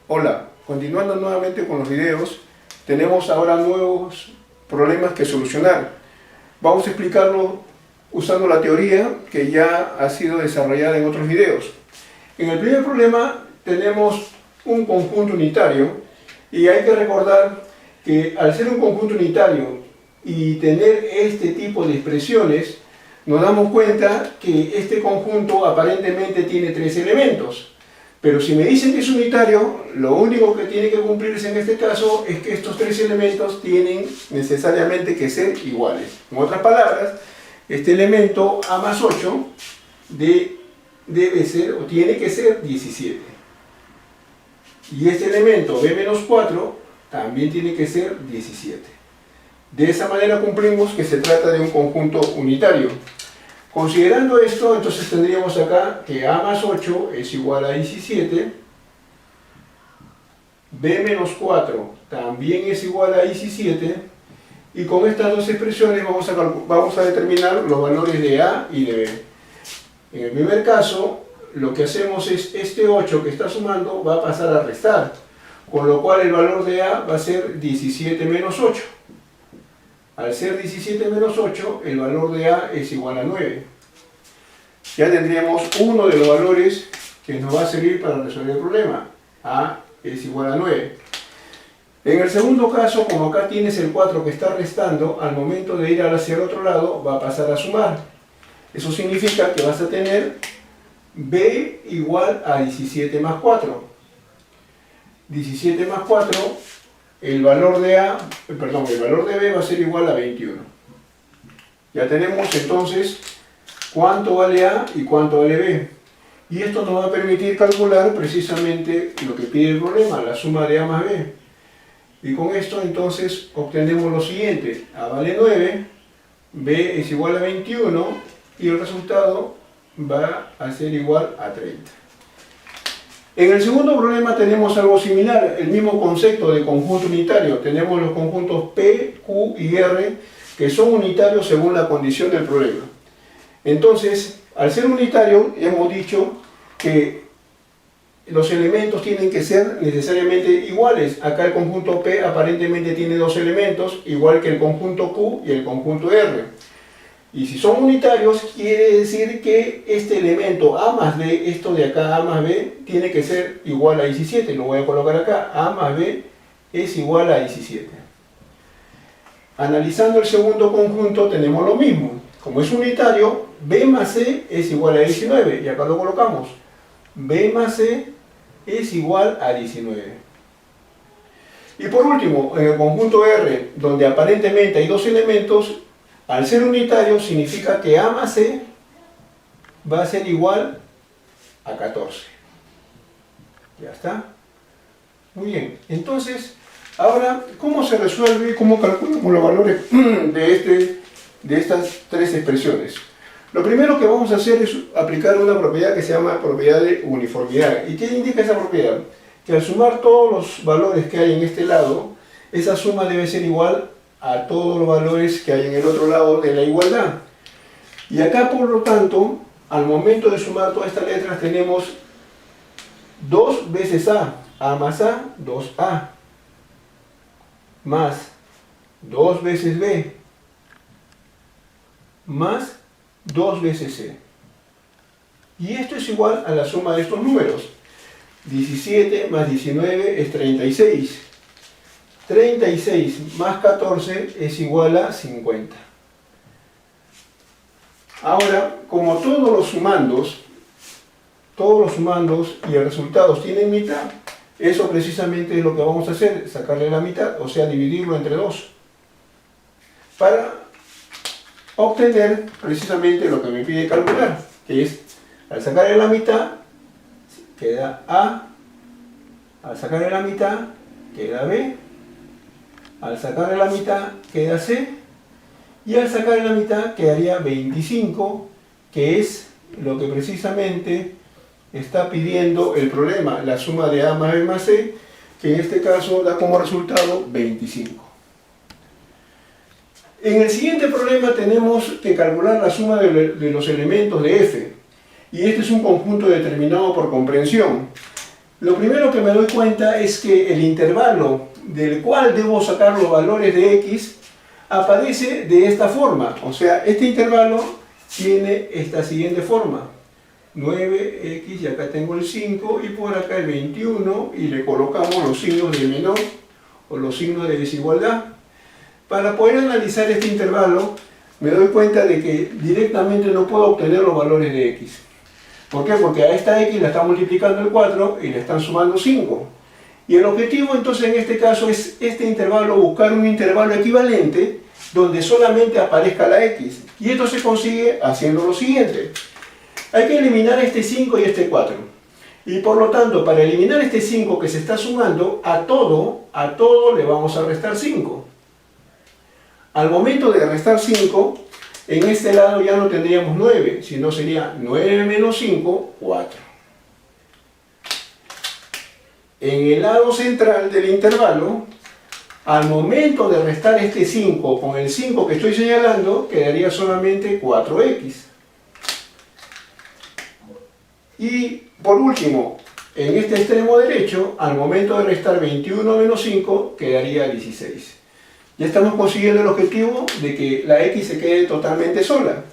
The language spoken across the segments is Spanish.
Hola, continuando nuevamente con los videos, tenemos ahora nuevos problemas que solucionar. Vamos a explicarlo usando la teoría que ya ha sido desarrollada en otros videos. En el primer problema tenemos un conjunto unitario y hay que recordar que al ser un conjunto unitario y tener este tipo de expresiones, nos damos cuenta que este conjunto aparentemente tiene tres elementos. Pero si me dicen que es unitario, lo único que tiene que cumplirse en este caso es que estos tres elementos tienen necesariamente que ser iguales. En otras palabras, este elemento A más 8 debe ser o tiene que ser 17. Y este elemento B menos 4 también tiene que ser 17. De esa manera cumplimos que se trata de un conjunto unitario. Considerando esto, entonces tendríamos acá que A más 8 es igual a 17, B menos 4 también es igual a 17, y con estas dos expresiones vamos a determinar los valores de A y de B. En el primer caso, lo que hacemos es este 8 que está sumando va a pasar a restar, con lo cual el valor de A va a ser 17 menos 8. Al ser 17 menos 8, el valor de A es igual a 9. Ya tendríamos uno de los valores que nos va a servir para resolver el problema. A es igual a 9. En el segundo caso, como acá tienes el 4 que está restando, al momento de ir hacia el otro lado va a pasar a sumar. Eso significa que vas a tener B igual a 17 más 4. 17 más 4, el valor de el valor de B va a ser igual a 21. Ya tenemos entonces cuánto vale A y cuánto vale B. Y esto nos va a permitir calcular precisamente lo que pide el problema, la suma de A más B. Y con esto entonces obtenemos lo siguiente: A vale 9, B es igual a 21 y el resultado va a ser igual a 30. En el segundo problema tenemos algo similar, el mismo concepto de conjunto unitario. Tenemos los conjuntos P, Q y R que son unitarios según la condición del problema. Entonces, al ser unitario, hemos dicho que los elementos tienen que ser necesariamente iguales. Acá el conjunto P aparentemente tiene dos elementos, igual que el conjunto Q y el conjunto R. Y si son unitarios, quiere decir que este elemento A más B, esto de acá A más B, tiene que ser igual a 17. Lo voy a colocar acá, A más B es igual a 17. Analizando el segundo conjunto tenemos lo mismo. Como es unitario, B más C es igual a 19, y acá lo colocamos. B más C es igual a 19. Y por último, en el conjunto R, donde aparentemente hay dos elementos, al ser unitario significa que A más C va a ser igual a 14. Ya está. Muy bien. Entonces, ahora, ¿cómo se resuelve, cómo calculamos los valores de estas tres expresiones? Lo primero que vamos a hacer es aplicar una propiedad que se llama propiedad de uniformidad. ¿Y qué indica esa propiedad? Que al sumar todos los valores que hay en este lado, esa suma debe ser igual a todos los valores que hay en el otro lado de la igualdad. Y acá, por lo tanto, al momento de sumar todas estas letras tenemos 2 veces A más A, 2A, más 2 veces B, más 2 veces C. Y esto es igual a la suma de estos números. 17 más 19 es 36. 36 más 14 es igual a 50. Ahora, como todos los sumandos y el resultado tienen mitad, eso precisamente es lo que vamos a hacer, sacarle la mitad, o sea, dividirlo entre 2. Para obtener precisamente lo que me pide calcular, que es, al sacarle la mitad, queda A, al sacarle la mitad, queda B, al sacarle la mitad, queda C, y al sacarle la mitad, quedaría 25, que es lo que precisamente está pidiendo el problema, la suma de A más B más C, que en este caso da como resultado 25. En el siguiente problema tenemos que calcular la suma de los elementos de F. Y este es un conjunto determinado por comprensión. Lo primero que me doy cuenta es que el intervalo del cual debo sacar los valores de x aparece de esta forma. O sea, este intervalo tiene esta siguiente forma. 9x, y acá tengo el 5, y por acá el 21, y le colocamos los signos de menor o los signos de desigualdad. Para poder analizar este intervalo, me doy cuenta de que directamente no puedo obtener los valores de x. ¿Por qué? Porque a esta x la está multiplicando el 4 y le están sumando 5. Y el objetivo entonces en este caso es este intervalo, buscar un intervalo equivalente donde solamente aparezca la x. Y esto se consigue haciendo lo siguiente. Hay que eliminar este 5 y este 4. Y por lo tanto, para eliminar este 5 que se está sumando, a todo le vamos a restar 5. Al momento de restar 5, en este lado ya no tendríamos 9, sino sería 9 menos 5, 4. En el lado central del intervalo, al momento de restar este 5 con el 5 que estoy señalando, quedaría solamente 4x. Y por último, en este extremo derecho, al momento de restar 21 menos 5, quedaría 16. Ya estamos consiguiendo el objetivo de que la x se quede totalmente sola.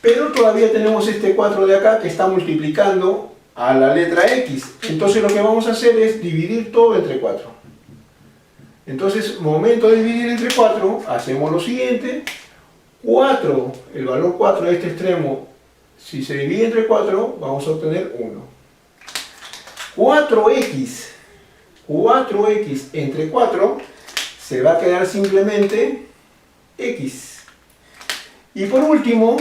Pero todavía tenemos este 4 de acá que está multiplicando a la letra x. Entonces lo que vamos a hacer es dividir todo entre 4. Entonces, momento de dividir entre 4, hacemos lo siguiente. 4, el valor 4 de este extremo, si se divide entre 4, vamos a obtener 1. 4x entre 4 se va a quedar simplemente x. Y por último,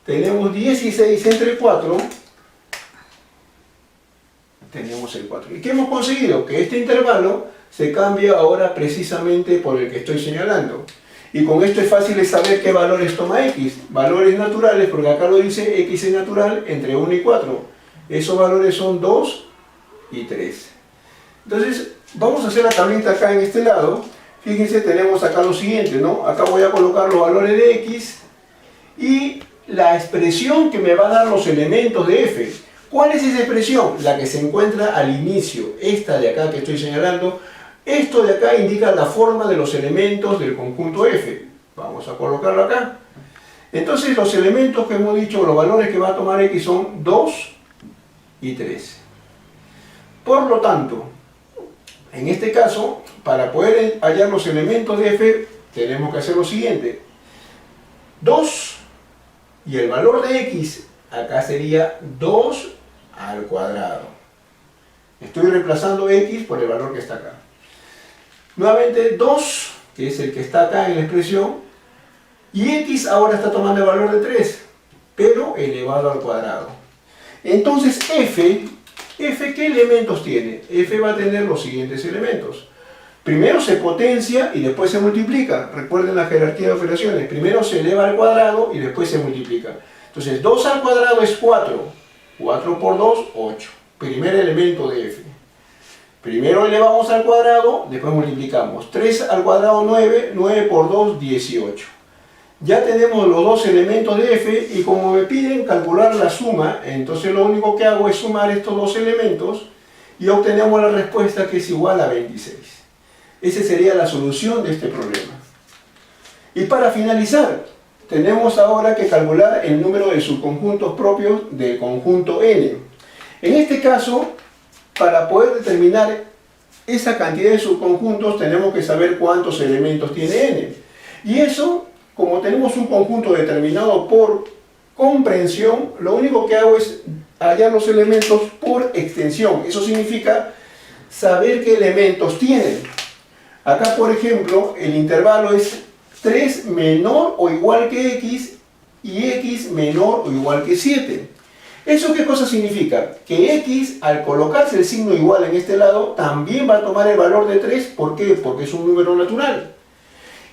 tenemos 16 entre 4, tenemos el 4. ¿Y qué hemos conseguido? Que este intervalo se cambia ahora precisamente por el que estoy señalando. Y con esto es fácil de saber qué valores toma x. Valores naturales, porque acá lo dice, x es natural entre 1 y 4. Esos valores son 2 y 3. Entonces, vamos a hacer la tablita acá en este lado. Fíjense, tenemos acá lo siguiente, ¿no? Acá voy a colocar los valores de x y la expresión que me va a dar los elementos de f. ¿Cuál es esa expresión? La que se encuentra al inicio, esta de acá que estoy señalando. Esto de acá indica la forma de los elementos del conjunto f. Vamos a colocarlo acá. Entonces los elementos que hemos dicho, los valores que va a tomar x son 2 y 3. Por lo tanto, en este caso, para poder hallar los elementos de f, tenemos que hacer lo siguiente. 2 y el valor de x, acá sería 2 al cuadrado. Estoy reemplazando x por el valor que está acá. Nuevamente 2, que es el que está acá en la expresión, y x ahora está tomando el valor de 3, pero elevado al cuadrado. Entonces f, ¿qué elementos tiene? F va a tener los siguientes elementos. Primero se potencia y después se multiplica. Recuerden la jerarquía de operaciones. Primero se eleva al cuadrado y después se multiplica. Entonces 2 al cuadrado es 4. 4 por 2, 8. Primer elemento de f. Primero elevamos al cuadrado, después multiplicamos. 3 al cuadrado, 9. 9 por 2, 18. Ya tenemos los dos elementos de f y como me piden calcular la suma, entonces lo único que hago es sumar estos dos elementos y obtenemos la respuesta que es igual a 26. Esa sería la solución de este problema. Y para finalizar, tenemos ahora que calcular el número de subconjuntos propios del conjunto n. En este caso, para poder determinar esa cantidad de subconjuntos, tenemos que saber cuántos elementos tiene n. Y eso, como tenemos un conjunto determinado por comprensión, lo único que hago es hallar los elementos por extensión. Eso significa saber qué elementos tienen. Acá, por ejemplo, el intervalo es 3 menor o igual que x y x menor o igual que 7. ¿Eso qué cosa significa? Que x, al colocarse el signo igual en este lado, también va a tomar el valor de 3. ¿Por qué? Porque es un número natural.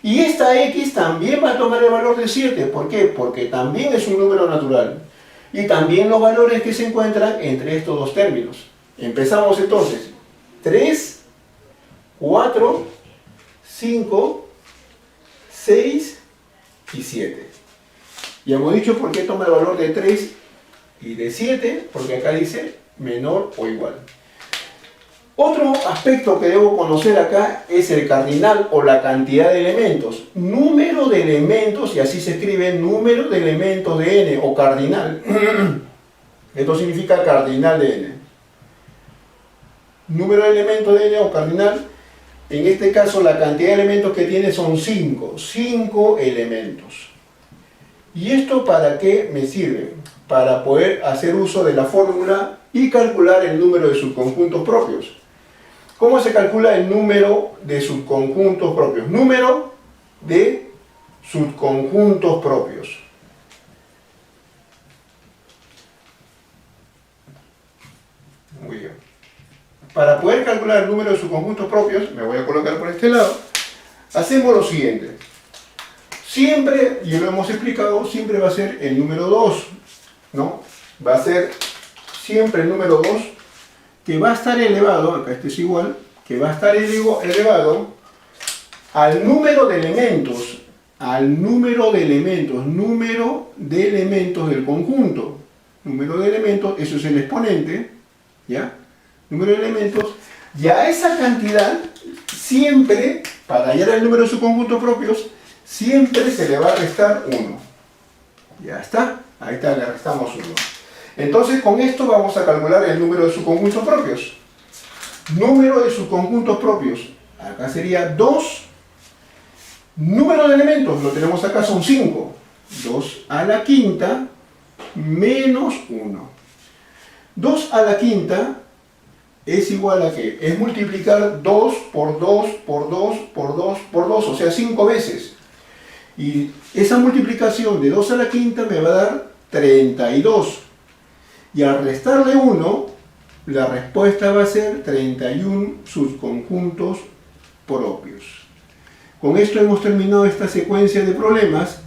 Y esta x también va a tomar el valor de 7. ¿Por qué? Porque también es un número natural. Y también los valores que se encuentran entre estos dos términos. Empezamos entonces. 3, 4, 5, 6 y 7. Y hemos dicho por qué toma el valor de 3 y de 7, porque acá dice menor o igual. Otro aspecto que debo conocer acá es el cardinal o la cantidad de elementos. Número de elementos, y así se escribe número de elementos de n o cardinal. Esto significa cardinal de n. Número de elementos de n o cardinal. En este caso la cantidad de elementos que tiene son 5. 5 elementos. ¿Y esto para qué me sirve? Para poder hacer uso de la fórmula y calcular el número de subconjuntos propios. ¿Cómo se calcula el número de subconjuntos propios? Número de subconjuntos propios. Muy bien. Para poder calcular el número de subconjuntos propios, me voy a colocar por este lado, hacemos lo siguiente. Siempre, y lo hemos explicado, siempre va a ser el número 2, ¿no? Va a ser siempre el número 2 que va a estar elevado, acá este es igual, que va a estar elevado al número de elementos, número de elementos del conjunto. Número de elementos, eso es el exponente, ¿ya? Número de elementos, y a esa cantidad, siempre, para hallar el número de subconjuntos propios, siempre se le va a restar 1. Ya está, ahí está, le restamos 1. Entonces con esto vamos a calcular el número de subconjuntos propios. Número de subconjuntos propios, acá sería 2. Número de elementos, lo tenemos acá, son 5. 2 a la quinta menos 1. 2 a la quinta es igual a ¿qué? Es multiplicar 2 por 2 por 2 por 2 por 2, o sea 5 veces. Y esa multiplicación de 2 a la quinta me va a dar 32. Y al restarle 1, la respuesta va a ser 31 subconjuntos propios. Con esto hemos terminado esta secuencia de problemas.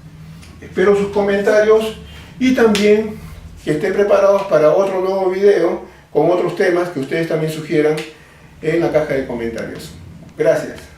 Espero sus comentarios y también que estén preparados para otro nuevo video con otros temas que ustedes también sugieran en la caja de comentarios. Gracias.